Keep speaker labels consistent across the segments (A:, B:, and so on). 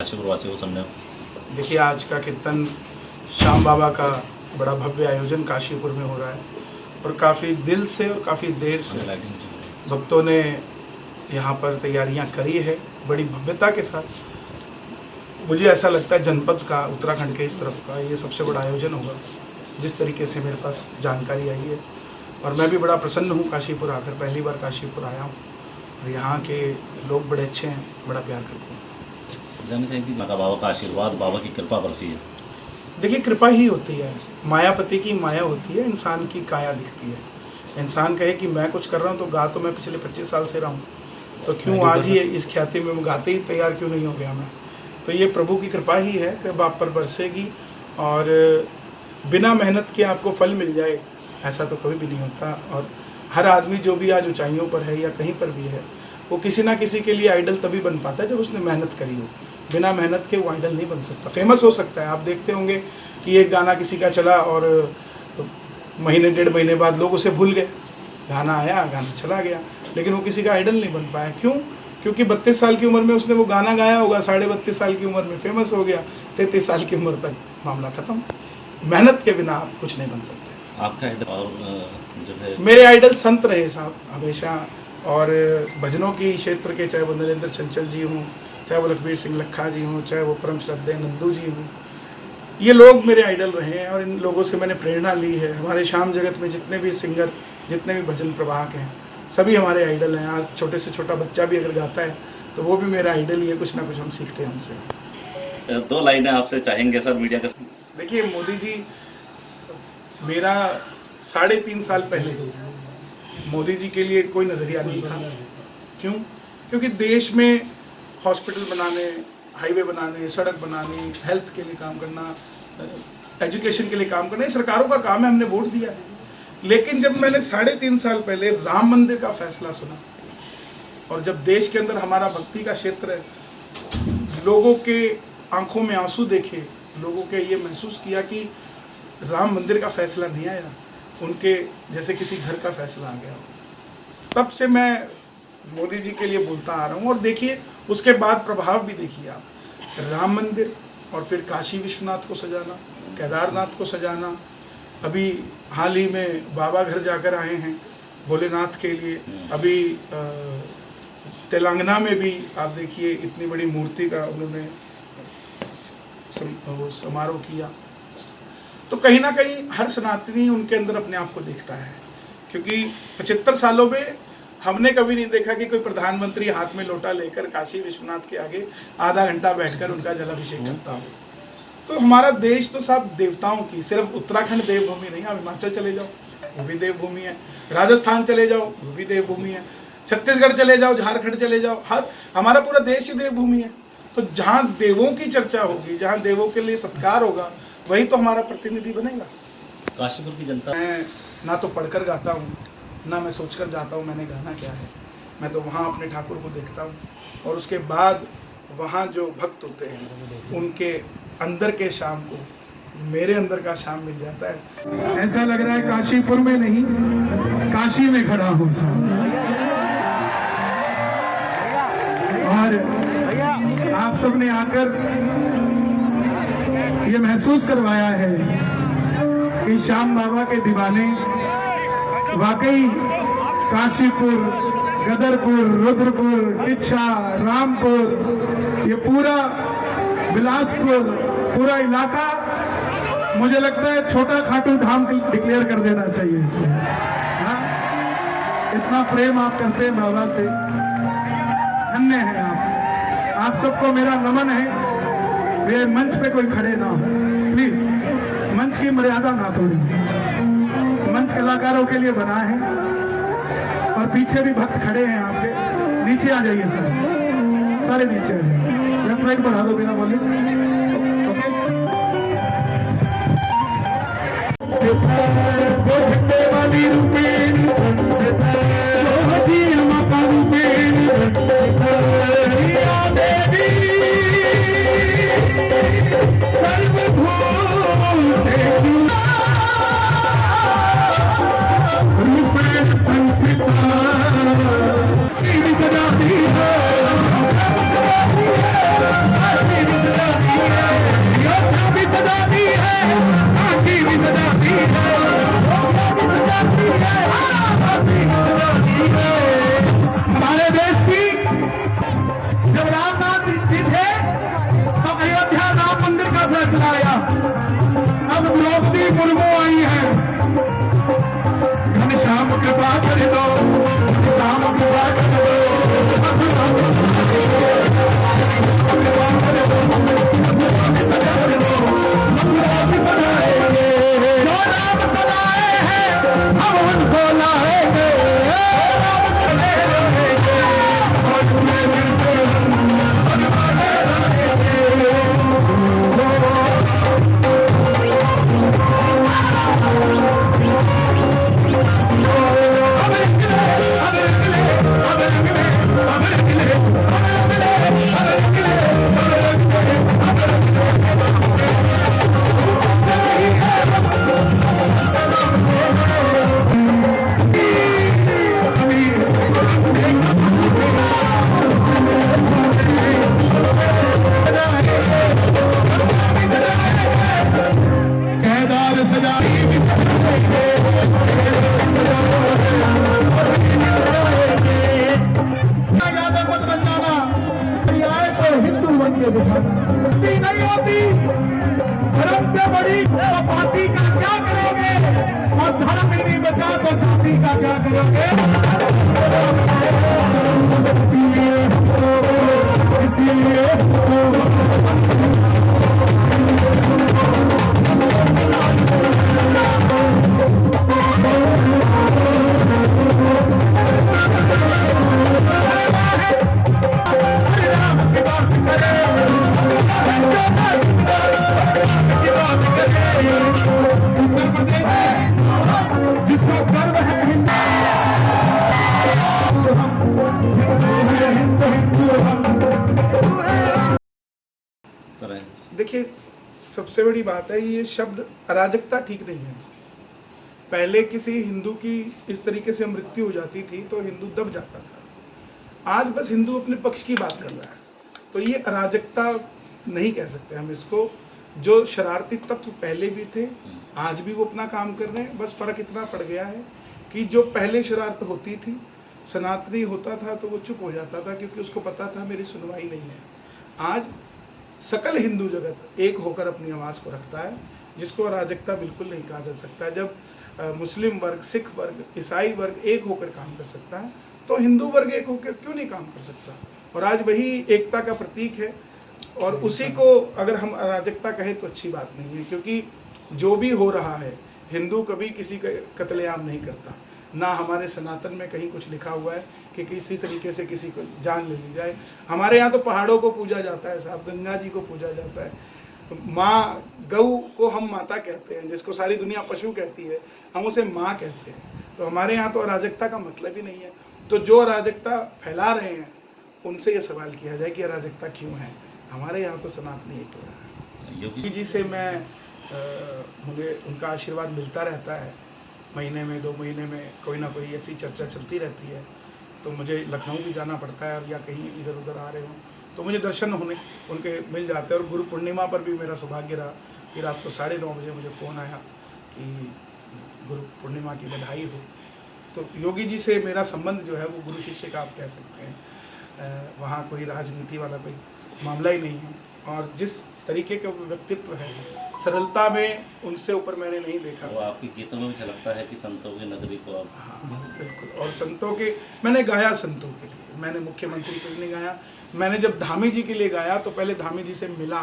A: काशीपुर वासियों को समझाओ।
B: देखिए, आज का कीर्तन श्याम बाबा का बड़ा भव्य आयोजन काशीपुर में हो रहा है और काफ़ी दिल से और काफ़ी देर से भक्तों ने यहाँ पर तैयारियाँ करी है बड़ी भव्यता के साथ। मुझे ऐसा लगता है जनपद का, उत्तराखंड के इस तरफ का ये सबसे बड़ा आयोजन होगा जिस तरीके से मेरे पास जानकारी आई है। और मैं भी बड़ा प्रसन्न हूँ काशीपुर आकर, पहली बार काशीपुर आया हूँ और यहाँ के लोग बड़े अच्छे हैं, बड़ा प्यार करते हैं।
A: जानना चाहिए कि माता बाबा का आशीर्वाद, बाबा की कृपा बरसी है।
B: देखिए, कृपा ही होती है, मायापति की माया होती है, इंसान की काया दिखती है। इंसान कहे कि मैं कुछ कर रहा हूँ तो गा तो मैं पिछले 25 साल से रहा हूँ, तो क्यों आज ही इस ख्याति में गाते ही तैयार क्यों नहीं हो गया मैं। तो ये प्रभु की कृपा ही है कि आप पर बरसेगी और बिना मेहनत के आपको फल मिल जाए, ऐसा तो कभी भी नहीं होता। और हर आदमी जो भी आज ऊंचाइयों पर है या कहीं पर भी है, वो किसी ना किसी के लिए आइडल तभी बन पाता है जब उसने मेहनत करी हो। बिना मेहनत के वो आइडल नहीं बन सकता। फेमस हो सकता है, आप देखते होंगे कि एक गाना किसी का चला और महीने डेढ़ महीने बाद लोग उसे भूल गए, गाना आया गाना चला गया, लेकिन वो किसी का आइडल नहीं बन पाया। क्यों? क्योंकि 32 साल की उम्र में उसने वो गाना गाया होगा, 32.5 साल की उम्र में फेमस हो गया, 33 साल की उम्र तक मामला ख़त्म। मेहनत के बिना आप कुछ नहीं बन सकते।
A: आपका आइडल और जो है?
B: मेरे आइडल संत रहे साहब हमेशा, और भजनों की क्षेत्र के, चाहे वो नरेंद्र चंचल जी हों, चाहे वो लखबीर सिंह लखा जी हों, चाहे वो परम श्रद्धेय नंदू जी हों, ये लोग मेरे आइडल रहे हैं और इन लोगों से मैंने प्रेरणा ली है। हमारे श्याम जगत में जितने भी सिंगर, जितने भी भजन प्रवाहक हैं, सभी हमारे आइडल हैं। आज छोटे से छोटा बच्चा भी अगर गाता है तो वो भी मेरा आइडल ही है, कुछ ना कुछ हम सीखते हैं उनसे।
A: 2 लाइनें आपसे चाहेंगे सर मीडिया का।
B: देखिए, मोदी जी, मेरा 3.5 साल पहले मोदी जी के लिए कोई नज़रिया नहीं था। क्यों? क्योंकि देश में हॉस्पिटल बनाने, हाईवे बनाने, सड़क बनाने, हेल्थ के लिए काम करना, एजुकेशन के लिए काम करना, ये सरकारों का काम है, हमने वोट दिया है। लेकिन जब मैंने 3.5 साल पहले राम मंदिर का फैसला सुना और जब देश के अंदर हमारा भक्ति का क्षेत्र है, लोगों के आंखों में आंसू देखे, लोगों के ये महसूस किया कि राम मंदिर का फैसला नहीं आया, उनके जैसे किसी घर का फैसला आ गया, तब से मैं मोदी जी के लिए बोलता आ रहा हूँ। और देखिए, उसके बाद प्रभाव भी देखिए आप, राम मंदिर और फिर काशी विश्वनाथ को सजाना, केदारनाथ को सजाना, अभी हाल ही में बाबा घर जाकर आए हैं भोलेनाथ के लिए, अभी तेलंगाना में भी आप देखिए इतनी बड़ी मूर्ति का उन्होंने समारोह किया। तो कहीं ना कहीं हर सनातनी उनके अंदर अपने आप को देखता है, क्योंकि 75 सालों में हमने कभी नहीं देखा कि कोई प्रधानमंत्री हाथ में लोटा लेकर काशी विश्वनाथ के आगे आधा घंटा बैठकर उनका जलाभिषेक करता हो। तो हमारा देश तो साहब देवताओं की, सिर्फ उत्तराखंड देवभूमि नहीं, आप हिमाचल चले जाओ वो भी देवभूमि है, राजस्थान चले जाओ वो भी देवभूमि है, छत्तीसगढ़ चले जाओ, झारखंड चले जाओ, हमारा पूरा देश ही देवभूमि है। तो जहाँ देवों की चर्चा होगी, जहाँ देवों के लिए सत्कार होगा, वही तो हमारा प्रतिनिधि बनेगा।
A: काशीपुर की जनता,
B: मैं ना तो पढ़कर गाता हूँ, ना मैं सोचकर जाता हूँ मैंने गाना क्या है। मैं तो वहाँ अपने ठाकुर को देखता हूँ और उसके बाद वहाँ जो भक्त होते हैं उनके अंदर के श्याम को मेरे अंदर का श्याम मिल जाता है। ऐसा लग रहा है काशीपुर में नहीं, काशी में खड़ा हूँ और आप सबने आकर ये महसूस करवाया है कि श्याम बाबा के दीवाने वाकई काशीपुर, गदरपुर, रुद्रपुर, किच्छा, रामपुर, ये पूरा बिलासपुर, पूरा इलाका, मुझे लगता है छोटा खाटू धाम डिक्लेयर कर देना चाहिए इसमें। हाँ, इतना प्रेम आप करते हैं बाबा से, धन्य है आप सबको मेरा नमन है। वे मंच पे कोई खड़े ना हो, प्लीज, मंच की मर्यादा ना तोड़ी, मंच कलाकारों के लिए बना है और पीछे भी भक्त खड़े हैं आपके। नीचे आ जाइए सर, सारे नीचे आ जाइए, लेफ्ट राइट बढ़ा दो बिना बोले। संस्कृत
C: वो आई है, घनश्याम कृपा कर दो, घनश्याम कृपा कर दो, कृपा कर दो, सजा कर दो, सजाएंगे, जो राम सजाए हैं हम उनको लाएंगे, और तुम्हें मिलते केदार सजाई मत बन जाना, आए तो हिंदू बन के दिखाना, नहीं होती धर्म से बड़ी तो पार्टी का क्या करोगे, और धर्म ही नहीं बचा तो जाति का क्या करोगे। इसीलिए जिसको गर्व है
B: देखिए, सबसे बड़ी बात है ये शब्द अराजकता ठीक नहीं है। पहले किसी हिंदू की इस तरीके से मृत्यु हो जाती थी तो हिंदू दब जाता था, आज बस हिंदू अपने पक्ष की बात कर रहा है, तो ये अराजकता नहीं कह सकते हम इसको। जो शरारती तत्व पहले भी थे आज भी वो अपना काम कर रहे हैं, बस फर्क इतना पड़ गया है कि जो पहले शरारत होती थी, सनातनी होता था तो वो चुप हो जाता था क्योंकि उसको पता था मेरी सुनवाई नहीं है। आज सकल हिंदू जगत एक होकर अपनी आवाज़ को रखता है, जिसको अराजकता बिल्कुल नहीं कहा जा सकता। जब मुस्लिम वर्ग, सिख वर्ग, ईसाई वर्ग एक होकर काम कर सकता है तो हिंदू वर्ग एक होकर क्यों नहीं काम कर सकता। और आज वही एकता का प्रतीक है, और उसी को अगर हम अराजकता कहें तो अच्छी बात नहीं है, क्योंकि जो भी हो रहा है, हिंदू कभी किसी का कत्लेआम नहीं करता, ना हमारे सनातन में कहीं कुछ लिखा हुआ है कि किसी तरीके से किसी को जान ले ली जाए। हमारे यहाँ तो पहाड़ों को पूजा जाता है साहब, गंगा जी को पूजा जाता है, माँ गऊ को हम माता कहते हैं, जिसको सारी दुनिया पशु कहती है, हम उसे माँ कहते हैं। तो हमारे यहाँ तो अराजकता का मतलब ही नहीं है। तो जो अराजकता फैला रहे हैं उनसे ये सवाल किया जाए कि अराजकता क्यों है। हमारे यहाँ तो सनातनी एक हो रहा है। योगी जी से मुझे उनका आशीर्वाद मिलता रहता है, महीने में 2 महीने में कोई ना कोई ऐसी चर्चा चलती रहती है। तो मुझे लखनऊ भी जाना पड़ता है, या कहीं इधर उधर आ रहे हों तो मुझे दर्शन होने उनके मिल जाते हैं। और गुरु पूर्णिमा पर भी मेरा सौभाग्य रहा कि रात को 9:30 बजे मुझे फ़ोन आया कि गुरु पूर्णिमा की बधाई हो। तो योगी जी से मेरा संबंध जो है वो गुरु शिष्य का आप कह सकते हैं। वहाँ कोई राजनीति वाला कोई मामला ही नहीं है, और जिस तरीके का व्यक्तित्व है, सरलता में उनसे ऊपर मैंने नहीं देखा।
A: वो आपके गीतों में भी झलकता है कि संतों की नगरी को आप।
B: हाँ बिल्कुल, और संतों के मैंने गाया, संतों के लिए मैंने मुख्यमंत्री के लिए नहीं गाया। मैंने जब धामी जी के लिए गाया तो पहले धामी जी से मिला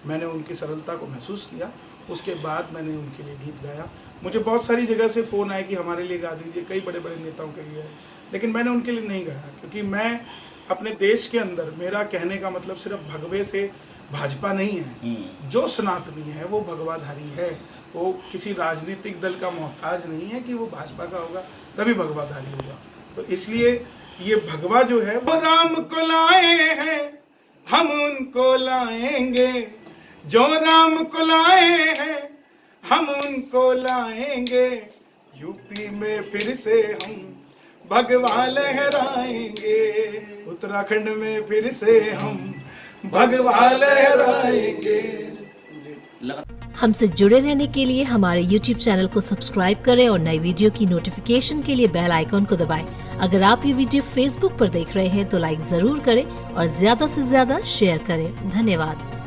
B: मैंने उनकी सरलता को महसूस किया, उसके बाद मैंने उनके लिए गीत गाया। मुझे बहुत सारी जगह से फ़ोन आए कि हमारे लिए गा दीजिए, कई बड़े बड़े नेताओं के लिए, लेकिन मैंने उनके लिए नहीं गाया, क्योंकि मैं अपने देश के अंदर, मेरा कहने का मतलब सिर्फ भगवे से भाजपा नहीं है। जो सनातनी है वो भगवाधारी है, वो किसी राजनीतिक दल का मोहताज नहीं है कि वो भाजपा का होगा तभी भगवाधारी होगा। तो इसलिए ये भगवा जो है वो राम को लाए हैं, हम उनको लाएंगे, जो राम को लाए हैं हम उनको लाएंगे। यूपी में फिर से हम भगवा लहराएंगे, उत्तराखंड में फिर से हम भगवा लहराएंगे।
D: हमसे जुड़े रहने के लिए हमारे YouTube चैनल को सब्सक्राइब करें और नई वीडियो की नोटिफिकेशन के लिए बेल आइकॉन को दबाएं। अगर आप ये वीडियो Facebook पर देख रहे हैं तो लाइक जरूर करें और ज्यादा से ज्यादा शेयर करें। धन्यवाद।